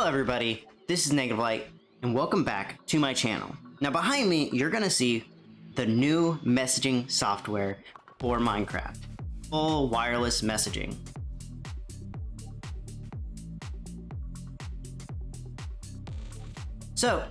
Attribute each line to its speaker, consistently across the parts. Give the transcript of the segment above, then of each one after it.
Speaker 1: Hello everybody, this is Negative Light, and welcome back to my channel. Now behind me, you're gonna see the new messaging software for Minecraft. Full wireless messaging. So,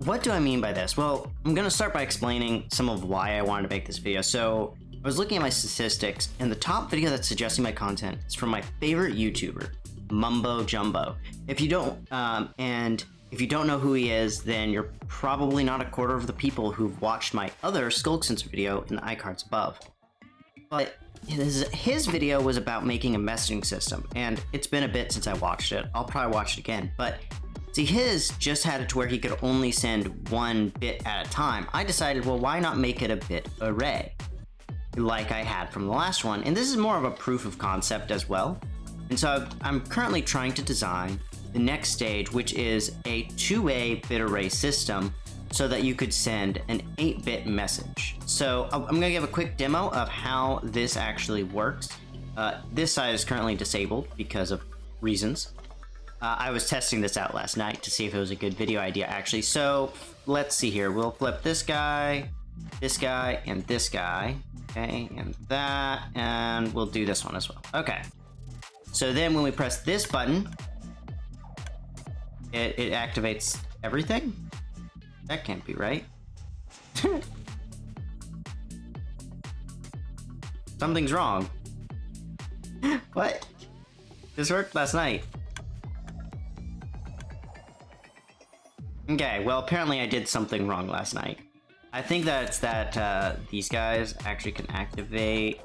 Speaker 1: what do I mean by this? Well, I'm gonna start by explaining some of why I wanted to make this video. So, I was looking at my statistics, and the top video that's suggesting my content is from my favorite YouTuber, Mumbo Jumbo. If you don't know who he is, then you're probably not a quarter of the people who've watched my other Sculk sensor video in the iCards above. But his video was about making a messaging system, and it's been a bit since I watched it. I'll probably watch it again, but see, his just had it to where he could only send one bit at a time. I decided, well, why not make it a bit array, like I had from the last one? And this is more of a proof of concept as well. And so I'm currently trying to design the next stage, which is a two-way bit array system so that you could send an 8-bit message. So I'm gonna give a quick demo of how this actually works. This side is currently disabled because of reasons. I was testing this out last night to see if it was a good video idea actually. So let's see here. We'll flip this guy, and this guy. Okay, and that, and we'll do this one as well. Okay. So then when we press this button, it activates everything? That can't be right. Something's wrong. What? This worked last night. Okay, well apparently I did something wrong last night. I think that it's that these guys actually can activate.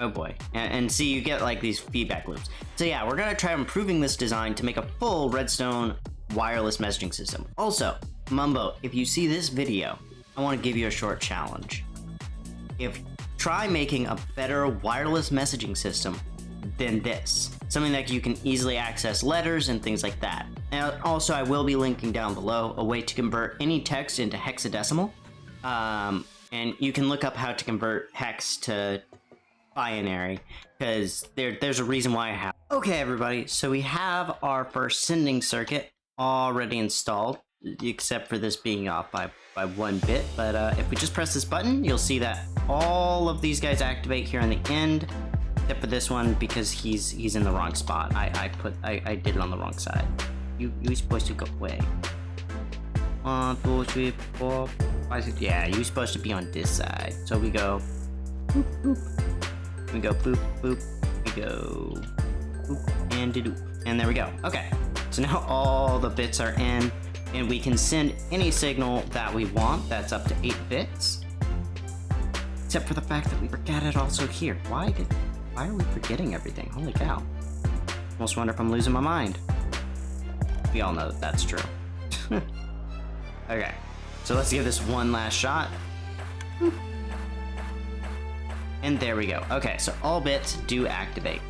Speaker 1: Oh boy, and see, you get like these feedback loops. So yeah, we're gonna try improving this design to make a full Redstone wireless messaging system. Also, Mumbo, if you see this video, I want to give you a short challenge. Try making a better wireless messaging system than this. Something that you can easily access letters and things like that. And also, I will be linking down below a way to convert any text into hexadecimal. And you can look up how to convert hex to binary, because there's a reason why I have. Okay everybody, so we have our first sending circuit already installed, except for this being off by 1 bit. But if we just press this button, you'll see that all of these guys activate here on the end, except for this one because he's in the wrong spot. I did it on the wrong side. You're supposed to go away. 1, 2, 3, 4, 5, 6. Yeah, you're supposed to be on this side. So we go boop, boop. We go boop, boop, we go boop, and doop, and there we go. Okay, so now all the bits are in, and we can send any signal that we want. That's up to 8 bits. Except for the fact that we forgot it also here. Why are we forgetting everything? Holy cow. Almost wonder if I'm losing my mind. We all know that that's true. Okay, so let's give this one last shot. Boop. And there we go. Okay, so all bits do activate.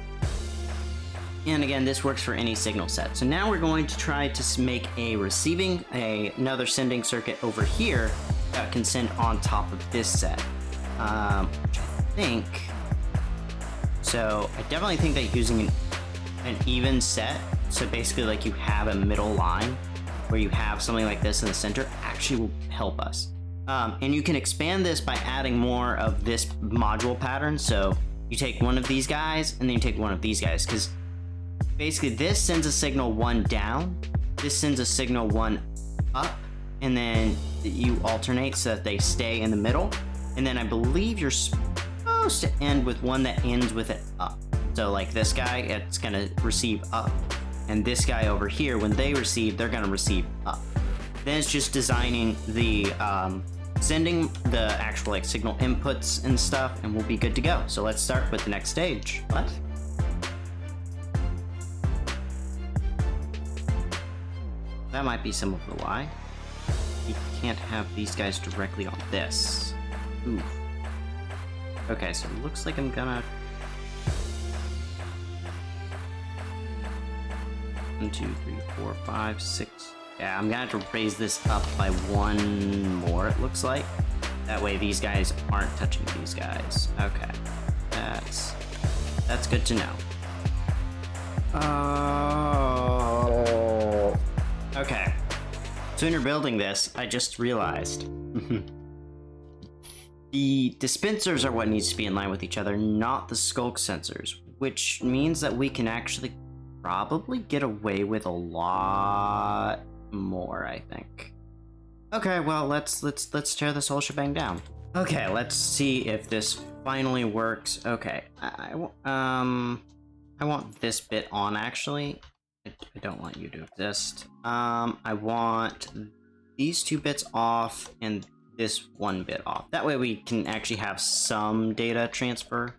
Speaker 1: And again, this works for any signal set. So now we're going to try to make another sending circuit over here that can send on top of this set. Which I think... So I definitely think that using an even set, so basically like you have a middle line where you have something like this in the center, actually will help us. And you can expand this by adding more of this module pattern. So you take one of these guys and then you take one of these guys, because basically this sends a signal 1 down, this sends a signal 1 up, and then you alternate so that they stay in the middle. And then I believe you're supposed to end with one that ends with it up. So like this guy, it's gonna receive up, and this guy over here, when they receive, they're gonna receive up. Then it's just designing the sending the actual like signal inputs and stuff, and we'll be good to go. So let's start with the next stage. What? That might be some of the why. We can't have these guys directly on this. Oof. Okay, so it looks like I'm gonna... 1, 2, 3, 4, 5, 6... Yeah, I'm gonna have to raise this up by 1 more, it looks like. That way these guys aren't touching these guys. Okay. That's good to know. Oh, So when you're building this, I just realized the dispensers are what needs to be in line with each other, not the Sculk sensors, which means that we can actually probably get away with a lot more, I think. Okay, well, let's tear this whole shebang down. Okay, let's see if this finally works. Okay, I want this bit on, actually. I don't want you to exist. I want these 2 bits off and this 1 bit off. That way we can actually have some data transfer,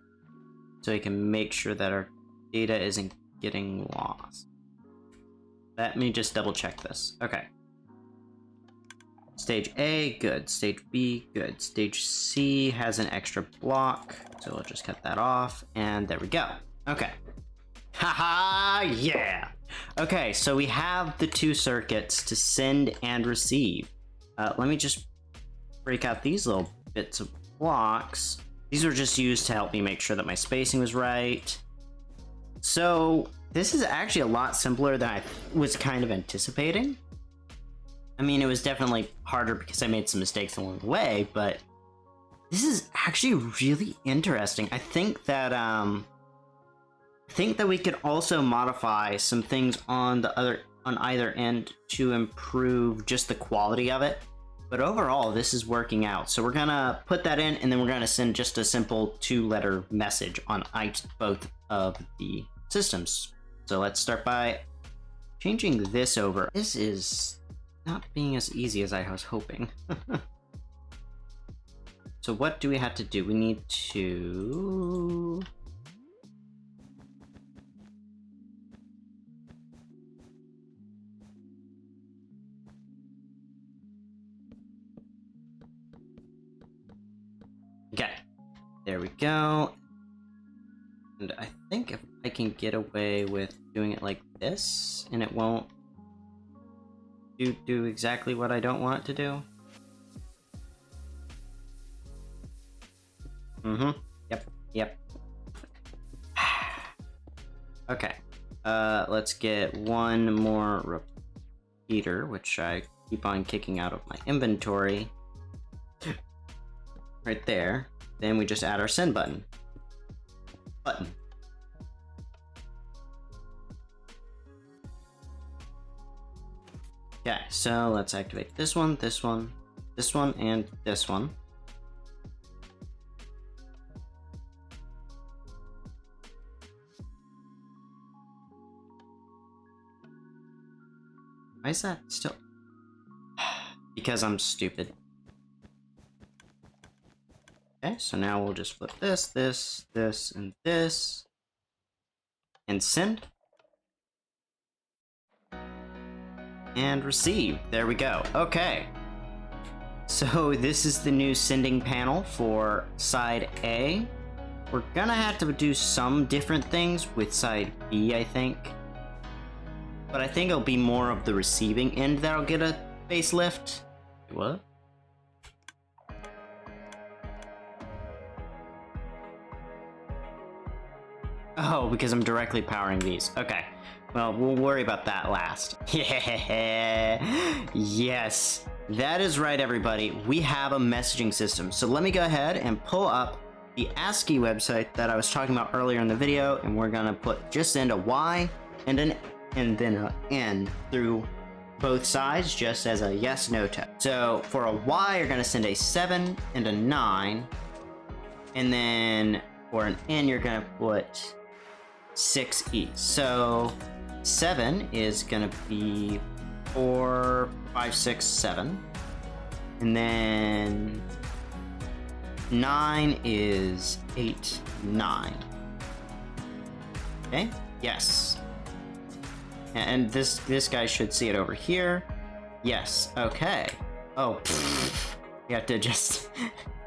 Speaker 1: so we can make sure that our data isn't getting lost. Let me just double check this. Okay. Stage A, good. Stage B, good. Stage C has an extra block, so we'll just cut that off, and there we go. Okay. Haha, yeah! Okay, so we have the 2 circuits to send and receive. Let me just break out these little bits of blocks. These were just used to help me make sure that my spacing was right. So this is actually a lot simpler than I was kind of anticipating. I mean, it was definitely harder because I made some mistakes along the way, but this is actually really interesting. I think that we could also modify some things on either end to improve just the quality of it. But overall, this is working out. So we're gonna put that in, and then we're gonna send just a simple 2-letter message on both of the systems. So let's start by changing this over. This is not being as easy as I was hoping. So what do we have to do? We need to... Okay, there we go. And I think if I can get away with doing it like this, and it won't do exactly what I don't want it to do. Yep. Okay, let's get 1 more repeater, which I keep on kicking out of my inventory. Right there. Then we just add our send button. Okay, so let's activate this one, this one, this one, and this one. Why is that still? Because I'm stupid. Okay, so now we'll just flip this, this, and this, and send. And receive. There we go. Okay. So this is the new sending panel for side A. We're gonna have to do some different things with side B, I think. But I think it'll be more of the receiving end that'll get a facelift. What? Oh, because I'm directly powering these. Okay. Well, we'll worry about that last. Yeah. Yes. That is right, everybody. We have a messaging system. So let me go ahead and pull up the ASCII website that I was talking about earlier in the video, and we're gonna just send a Y and then an N through both sides, just as a yes/no test. So for a Y, you're gonna send a 7 and a 9, and then for an N, you're gonna put 6E. So 7 is gonna be 4, 5, 6, 7, and then 9 is 8, 9. Okay. Yes. And this guy should see it over here. Yes. Okay. Oh, we have to just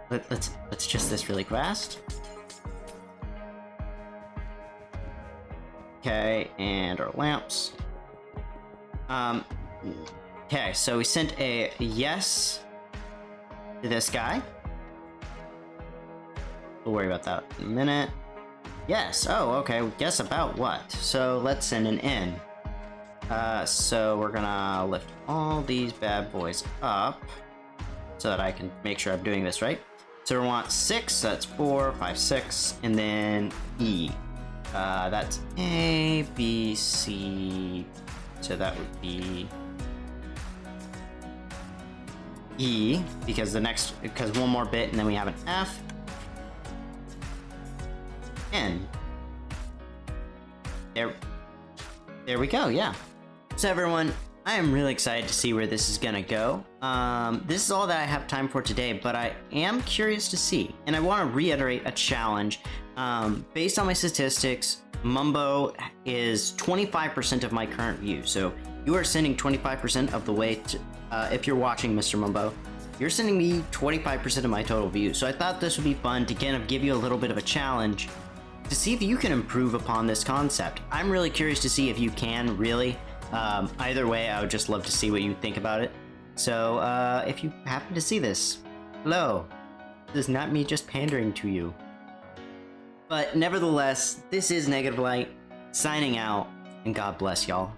Speaker 1: let's adjust this really fast. Okay, and our lamps. Okay, so we sent a yes to this guy. We'll worry about that in a minute. Yes. Oh, okay. Guess about what? So let's send an N. So we're gonna lift all these bad boys up so that I can make sure I'm doing this right. So we want 6, so that's 4, 5, 6, and then E. That's A, B, C, so that would be E, because one more bit and then we have an F. N. There we go, yeah. So everyone, I am really excited to see where this is gonna go. This is all that I have time for today, but I am curious to see, and I want to reiterate a challenge. Based on my statistics, Mumbo is 25% of my current views, so you are sending 25% of the way to, if you're watching Mr. Mumbo, you're sending me 25% of my total views. So I thought this would be fun to kind of give you a little bit of a challenge to see if you can improve upon this concept. I'm really curious to see if you can, really. Either way, I would just love to see what you think about it. So, if you happen to see this, hello. This is not me just pandering to you. But nevertheless, this is Negative Light, signing out, and God bless y'all.